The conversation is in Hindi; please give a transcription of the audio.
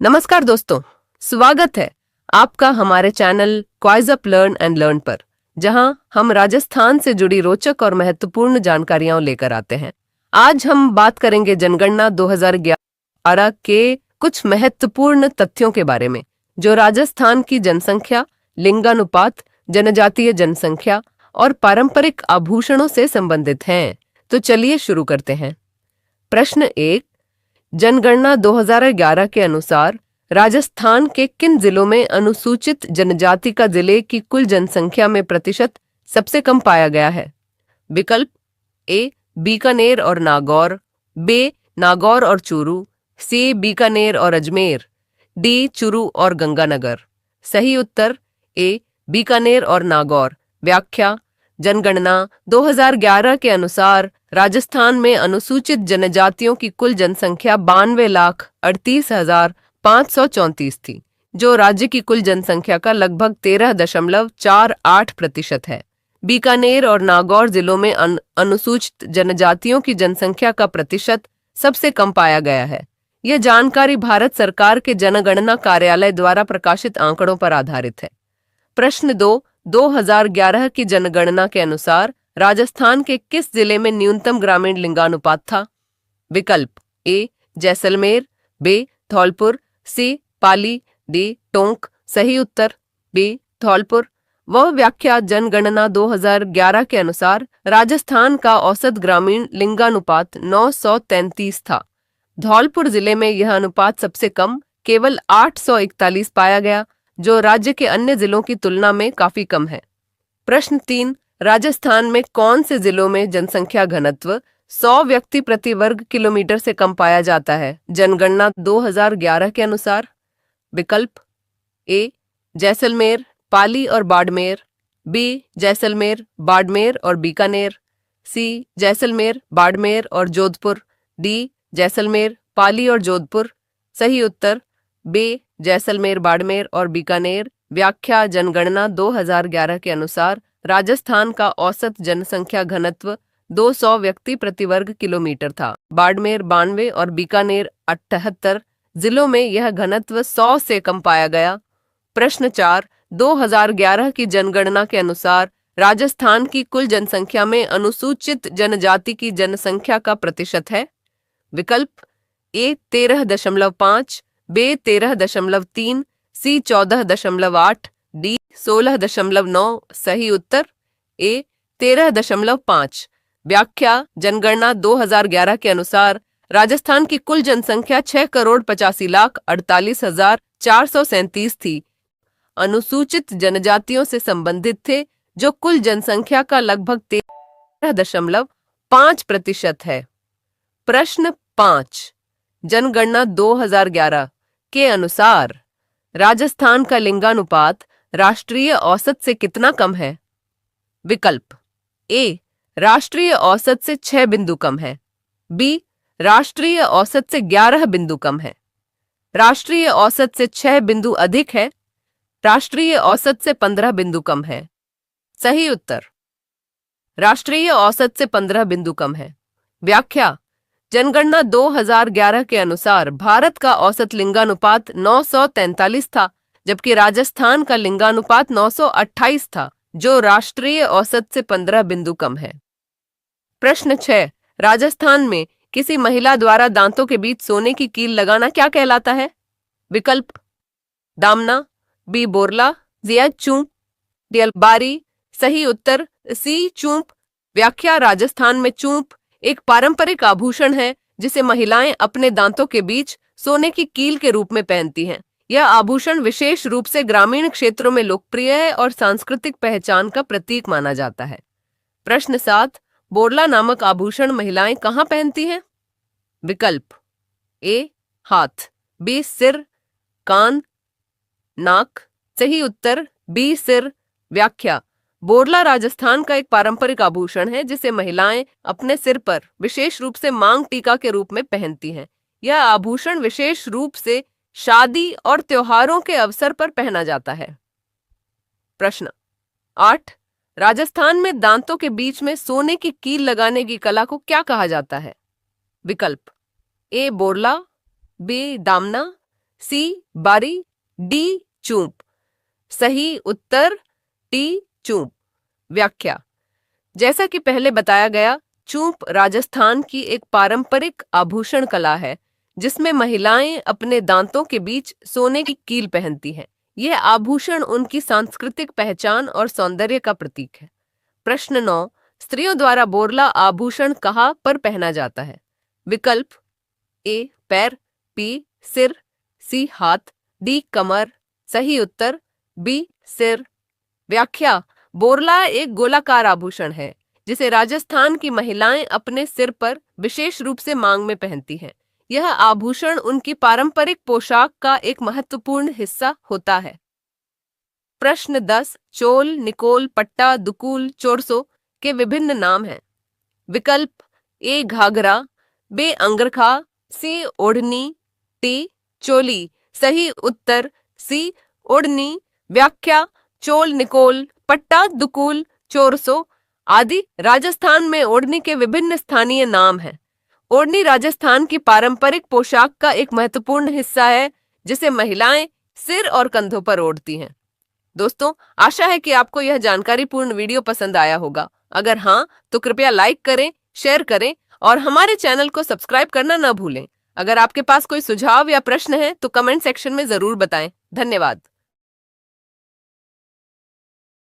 नमस्कार दोस्तों, स्वागत है आपका हमारे channel quiz up learn and learn पर, जहां हम राजस्थान से जुड़ी रोचक और महत्वपूर्ण जानकारियां लेकर आते हैं। आज हम बात करेंगे जनगणना 2011 के कुछ महत्वपूर्ण तथ्यों के बारे में, जो राजस्थान की जनसंख्या, लिंगानुपात, जनजातीय जनसंख्या और पारंपरिक आभूषणों से संबंधित हैं। तो चलिए शुरू करते हैं। प्रश्न 1, जनगणना 2011 के अनुसार राजस्थान के किन जिलों में अनुसूचित जनजाति का जिले की कुल जनसंख्या में प्रतिशत सबसे कम पाया गया है? विकल्प ए बीकानेर और नागौर, बी नागौर और चूरू, सी बीकानेर और अजमेर, डी चूरू और गंगानगर। सही उत्तर ए बीकानेर और नागौर। व्याख्या: जनगणना 2011 के अनुसार राजस्थान में अनुसूचित जनजातियों की कुल जनसंख्या 92,38,534 थी, जो राज्य की कुल जनसंख्या का लगभग 13.48% है। बीकानेर और नागौर जिलों में अनुसूचित जनजातियों की जनसंख्या का प्रतिशत सबसे कम पाया गया है। यह जानकारी भारत सरकार के जनगणना कार्यालय द्वारा प्रकाशित आंकड़ों पर आधारित है। प्रश्न 2, 2011 की जनगणना के अनुसार राजस्थान के किस जिले में न्यूनतम ग्रामीण लिंगानुपात था? विकल्प ए जैसलमेर, बी धौलपुर, सी पाली, डी टोंक। सही उत्तर बी धौलपुर। वह व्याख्या: जनगणना 2011 के अनुसार राजस्थान का औसत ग्रामीण लिंगानुपात 933 था। धौलपुर जिले में यह अनुपात सबसे कम, केवल 841 पाया गया, जो राज्य के अन्य जिलों की तुलना में काफी कम है। प्रश्न 3, राजस्थान में कौन से जिलों में जनसंख्या घनत्व 100 व्यक्ति प्रति वर्ग किलोमीटर से कम पाया जाता है जनगणना 2011 के अनुसार? विकल्प ए जैसलमेर, पाली और बाड़मेर, बी जैसलमेर, बाड़मेर और बीकानेर, सी जैसलमेर, बाड़मेर और जोधपुर, डी जैसलमेर, पाली और जोधपुर। सही उत्तर बी जैसलमेर, बाड़मेर और बीकानेर। व्याख्या: जनगणना 2011 के अनुसार राजस्थान का औसत जनसंख्या घनत्व 200 व्यक्ति प्रति वर्ग किलोमीटर था। बाड़मेर 92 और बीकानेर 78 जिलों में यह घनत्व 100 से कम पाया गया। प्रश्न 4, 2011 की जनगणना के अनुसार राजस्थान की कुल जनसंख्या में अनुसूचित जनजाति की जनसंख्या का प्रतिशत है? विकल्प ए 13.5, बी 13.3, सी 14.8, डी 16.9। सही उत्तर ए 13.5। व्याख्या: जनगणना 2011 के अनुसार राजस्थान की कुल जनसंख्या 6,85,48,437 थी। अनुसूचित जनजातियों से संबंधित थे, जो कुल जनसंख्या का लगभग 13.5% है। प्रश्न 5, जनगणना 2011 के अनुसार राजस्थान का लिंगानुपात राष्ट्रीय औसत से कितना कम है? विकल्प ए राष्ट्रीय औसत से 6 बिंदु कम है, बी राष्ट्रीय औसत से 11 बिंदु कम है, राष्ट्रीय औसत से 6 बिंदु अधिक है, राष्ट्रीय औसत से 15 बिंदु कम है। सही उत्तर राष्ट्रीय औसत से 15 बिंदु कम है। व्याख्या: जनगणना 2011 के अनुसार भारत का औसत लिंगानुपात 943 था, जबकि राजस्थान का लिंगानुपात 928 था, जो राष्ट्रीय औसत से 15 बिंदु कम है। प्रश्न 6, राजस्थान में किसी महिला द्वारा दांतों के बीच सोने की कील लगाना क्या कहलाता है? विकल्प दामना, बी बोरला, सी चूंप, डी अलबारी। सही उत्तर सी चूंप। व्याख्या: राजस्थान में चूंप एक पारंपरिक आभूषण है, जिसे महिलाएं अपने दांतों के बीच सोने की कील के रूप में पहनती हैं। यह आभूषण विशेष रूप से ग्रामीण क्षेत्रों में लोकप्रिय है और सांस्कृतिक पहचान का प्रतीक माना जाता है। प्रश्न 7, बोरला नामक आभूषण महिलाएं कहाँ पहनती हैं? विकल्प ए हाथ, बी सिर, कान, नाक। सही उत्तर बी सिर। व्याख्या: बोरला राजस्थान का एक पारंपरिक आभूषण है, जिसे महिलाएं अपने सिर पर विशेष रूप से मांग टीका के रूप में पहनती हैं। यह आभूषण विशेष रूप से शादी और त्योहारों के अवसर पर पहना जाता है। प्रश्न 8, राजस्थान में दांतों के बीच में सोने की कील लगाने की कला को क्या कहा जाता है? विकल्प ए बोरला, बी दामना, सी बारी, डी चूंप। सही उत्तर टी चूंप। व्याख्या। जैसा कि पहले बताया गया, चूंप राजस्थान की एक पारंपरिक आभूषण कला है जिसमें महिलाएं अपने दांतों के बीच सोने की कील पहनती हैं। यह आभूषण उनकी सांस्कृतिक पहचान और सौंदर्य का प्रतीक है। प्रश्न 9। स्त्रियों द्वारा बोरला आभूषण कहाँ पर पहना जाता है? विकल्प ए पैर, बी सिर, सी हाथ, डी कमर। सही उत्तर बी सिर। व्याख्या। बोरला एक गोलाकार आभूषण है जिसे राजस्थान की महिलाएं अपने सिर पर विशेष रूप से मांग में पहनती हैं। यह आभूषण उनकी पारंपरिक पोशाक का एक महत्वपूर्ण हिस्सा होता है। प्रश्न 10। चोल, निकोल, पट्टा, दुकुल, चोरसो के विभिन्न नाम हैं। विकल्प ए घाघरा, बी अंगरखा, सी ओढ़नी, टी चोली। सही उत्तर सी ओढ़नी। व्याख्या। चोल, निकोल, पट्टा, दुकुल, चोरसो आदि राजस्थान में ओढ़नी के विभिन्न स्थानीय नाम हैं। ओढ़नी राजस्थान की पारंपरिक पोशाक का एक महत्वपूर्ण हिस्सा है जिसे महिलाएं सिर और कंधों पर ओढ़ती हैं। दोस्तों, आशा है कि आपको यह जानकारीपूर्ण वीडियो पसंद आया होगा। अगर हाँ, तो कृपया लाइक करें, शेयर करें और हमारे चैनल को सब्सक्राइब करना न भूलें। अगर आपके पास कोई सुझाव या प्रश्न है तो कमेंट सेक्शन में जरूर बताएं। धन्यवाद।